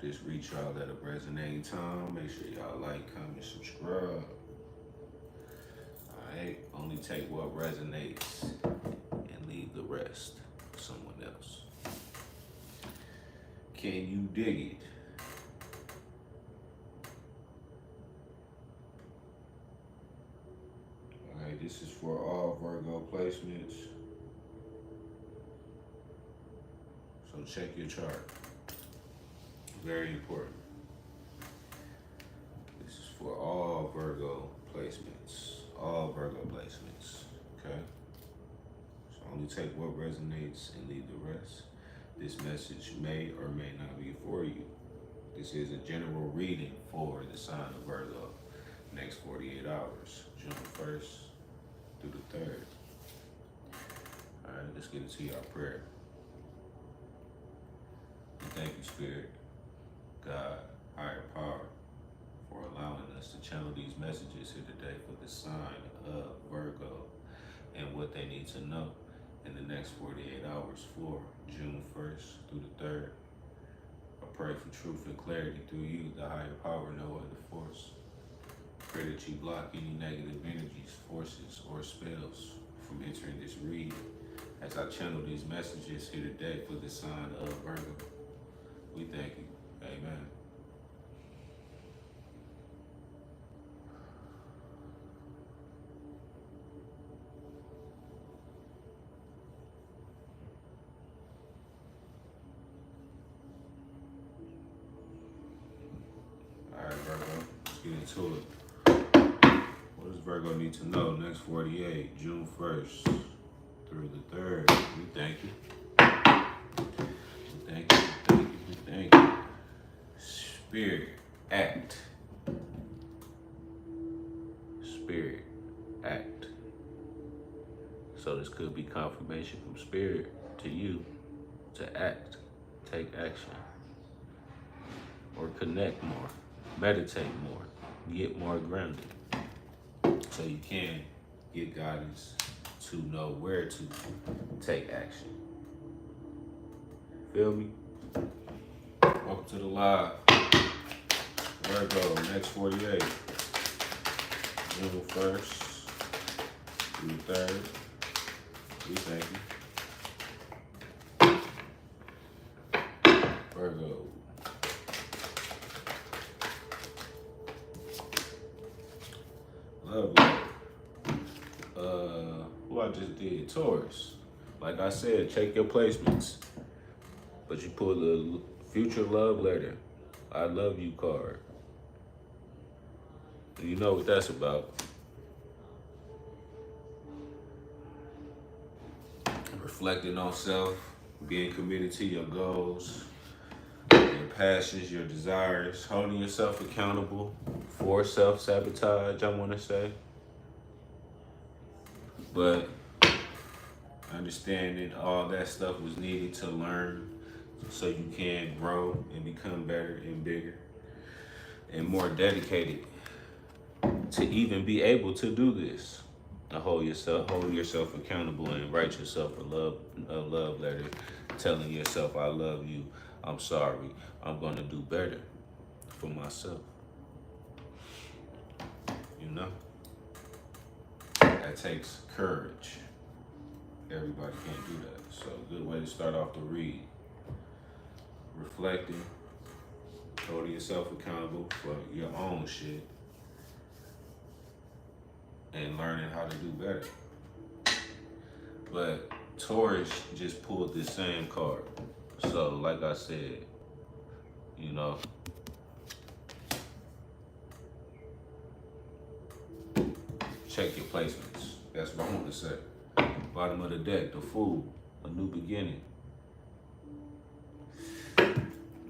this reach y'all at a resonating time. Make sure y'all like, comment, subscribe. Alright, only take what resonates and leave the rest for someone else. Can you dig it? Alright, this is for all Virgo placements. So check your chart. Very important. This is for all Virgo placements. All Virgo placements. Okay? So only take what resonates and leave the rest. This message may or may not be for you. This is a general reading for the sign of Virgo. Next 48 hours, June 1st through the 3rd. All right, let's get into our prayer. We thank you, Spirit, God, higher power, for allowing us to channel these messages here today for the sign of Virgo and what they need to know in the next 48 hours for June 1st through the 3rd. I pray for truth and clarity through you, the higher power, no other force. Pray that you block any negative energies, forces, or spells from entering this reading as I channel these messages here today for the sign of Virgo. We thank you. Amen. All right, Virgo, let's get into it. What does Virgo need to know next 48, June 1st through the 3rd? We thank you. We thank you. We thank you. We thank you. Spirit, act. Spirit, act. So this could be confirmation from Spirit to you to act, take action, or connect more, meditate more, get more grounded, so you can get guidance to know where to take action. Feel me? Welcome to the live. Virgo, next 48. June 1st through the 3rd. We thank you. Virgo. Love life. Who I just did? Taurus. Like I said, check your placements. But you pull the future love letter. I love you card. You know what that's about. Reflecting on self, being committed to your goals, your passions, your desires, holding yourself accountable for self-sabotage, I want to say. But understanding all that stuff was needed to learn so you can grow and become better and bigger and more dedicated to even be able to do this. To hold yourself accountable and write yourself a love letter telling yourself, I love you, I'm sorry, I'm gonna do better for myself. You know? That takes courage. Everybody can't do that. So good way to start off the read. Reflecting, holding yourself accountable for your own shit, and learning how to do better. But Taurus just pulled this same card. So like I said, you know, check your placements. That's what I want to say. Bottom of the deck, the Fool, a new beginning.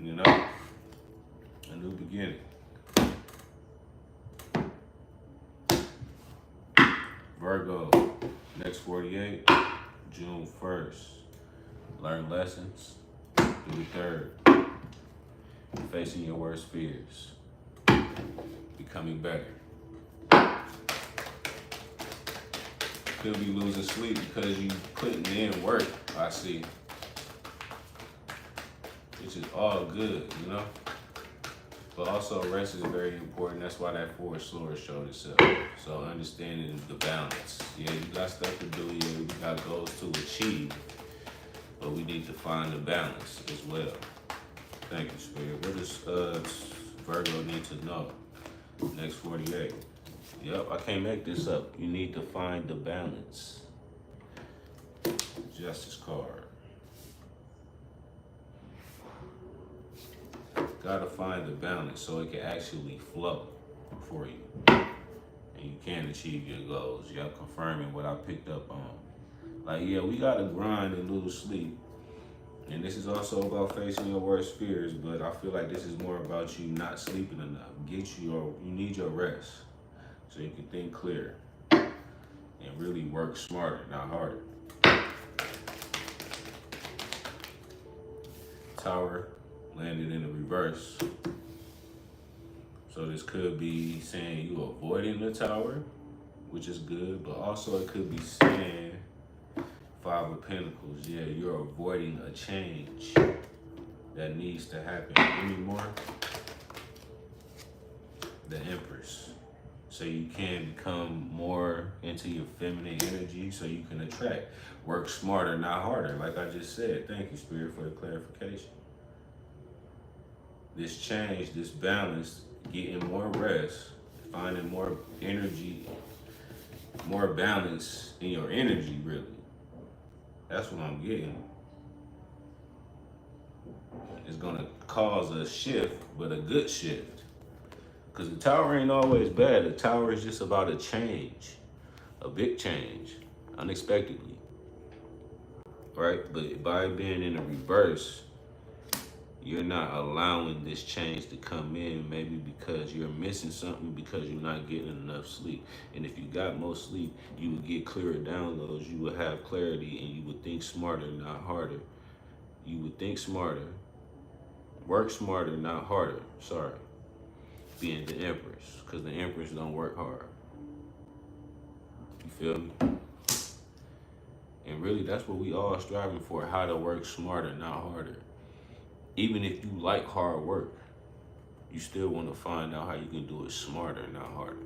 You know, a new beginning. Virgo, next 48, June 1st. Learn lessons through the 3rd. Facing your worst fears. Becoming better. Could be losing sleep because you putting in work, I see. Which is all good, you know? But also rest is very important. That's why that Four of Swords showed itself. So understanding the balance. Yeah, you got stuff to do. Yeah, we got goals to achieve. But we need to find the balance as well. Thank you, Spirit. What does Virgo need to know? Next 48. Yep, I can't make this up. You need to find the balance. Justice card. Gotta find the balance so it can actually flow for you. And you can achieve your goals. Yep, confirming what I picked up on. Like, yeah, we gotta grind and lose sleep. And this is also about facing your worst fears, but I feel like this is more about you not sleeping enough. You need your rest so you can think clear and really work smarter, not harder. Tower landed in the reverse. So this could be saying you avoiding the tower, which is good, but also it could be saying Five of Pentacles. Yeah, you're avoiding a change that needs to happen anymore. The Empress. So you can become more into your feminine energy so you can attract. Work smarter, not harder, like I just said. Thank you, Spirit, for the clarification. This change, this balance, getting more rest, finding more energy, more balance in your energy, really. That's what I'm getting. It's gonna cause a shift, but a good shift. Because the tower ain't always bad. The tower is just about a change, a big change, unexpectedly, right? But by being in a reverse, you're not allowing this change to come in, maybe because you're missing something, because you're not getting enough sleep. And if you got more sleep, you would get clearer downloads, you would have clarity, and you would think smarter, not harder. You would think smarter, work smarter, not harder. Sorry. Being the Empress, because the Empress don't work hard. You feel me? And really, that's what we all striving for, how to work smarter, not harder. Even if you like hard work, you still want to find out how you can do it smarter, not harder.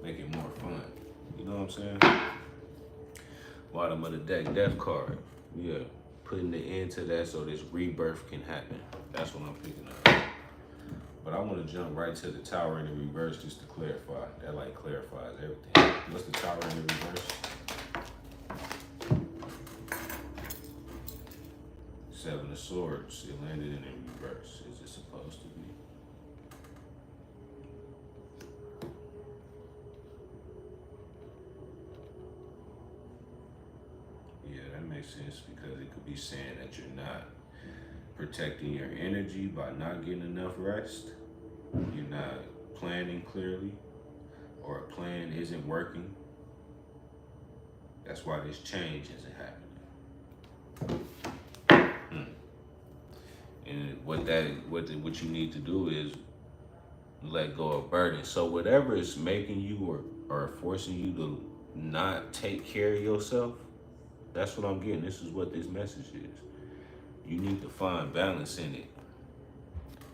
Make it more fun. You know what I'm saying? Bottom of the deck, Death card. Yeah, putting the end to that so this rebirth can happen. That's what I'm picking up. But I want to jump right to the Tower in the reverse just to clarify. That like clarifies everything. What's the Tower in the reverse? Seven of Swords. It landed in the reverse. Is it supposed to be? Yeah, that makes sense because it could be saying that you're not protecting your energy by not getting enough rest. You're not planning clearly, or a plan isn't working. That's why this change isn't happening. And what you need to do is let go of burden. So whatever is making you or forcing you to not take care of yourself, that's what I'm getting. This is what this message is. You need to find balance in it,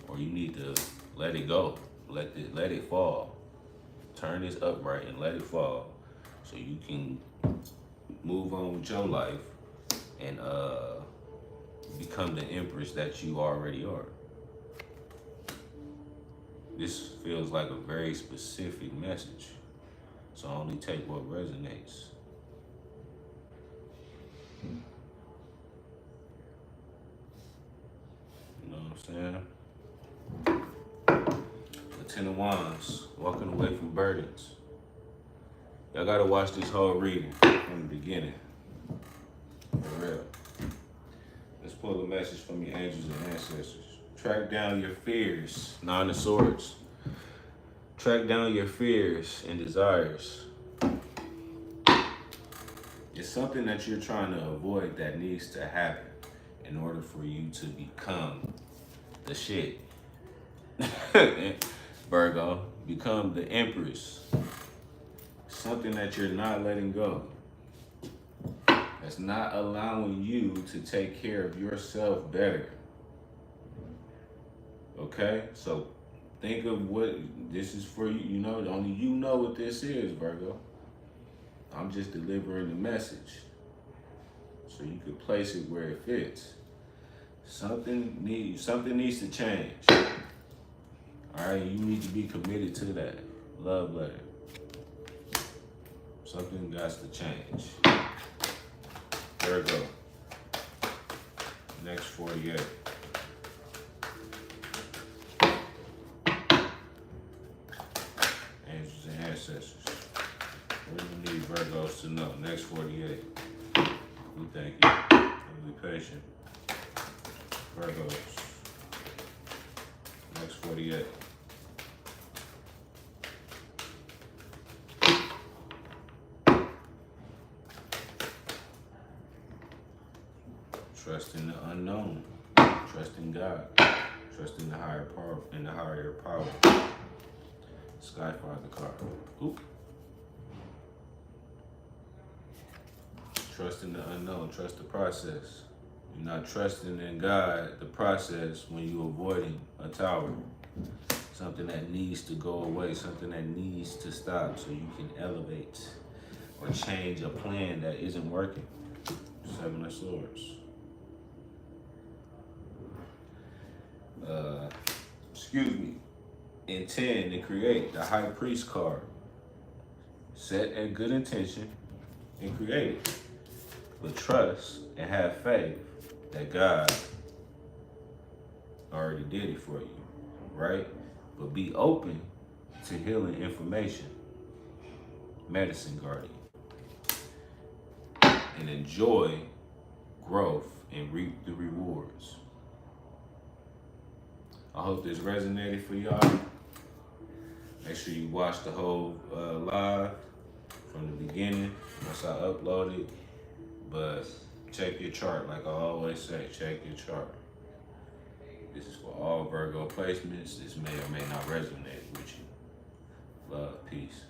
or you need to let it go. Let it fall. Turn this upright and let it fall, so you can move on with your life and become the Empress that you already are. This feels like a very specific message, so only take what resonates. You know what I'm saying? The Ten of Wands, walking away from burdens. Y'all gotta watch this whole reading from the beginning. For real. Let's pull a message from your angels and ancestors. Track down your fears. Nine of Swords. Track down your fears and desires. It's something that you're trying to avoid that needs to happen in order for you to become the shit. Virgo, become the Empress. Something that you're not letting go. That's not allowing you to take care of yourself better. Okay? So think of what this is for you. You know, only you know what this is, Virgo. I'm just delivering the message so you could place it where it fits. Something needs to change. All right, you need to be committed to that. Love letter. Something got to change. Virgo. Next 48. Angels and ancestors. What do you need Virgos to know? Next 48. We thank you. And be patient. Virgos. Next 48. Trust in the unknown. Trust in God. Trust in the higher power. Skyfather card. Oop. Trust in the unknown. Trust the process. You're not trusting in God, the process, when you're avoiding a tower. Something that needs to go away. Something that needs to stop so you can elevate or change a plan that isn't working. 7 of Swords. In 10, to create the High Priest card. Set a good intention and create it. But trust and have faith that God already did it for you, right? But be open to healing information. Medicine guardian. And enjoy growth and reap the rewards. I hope this resonated for y'all. Make sure you watch the whole live from the beginning once I upload it. But check your chart, like I always say, check your chart. This is for all Virgo placements. This may or may not resonate with you. Love, peace.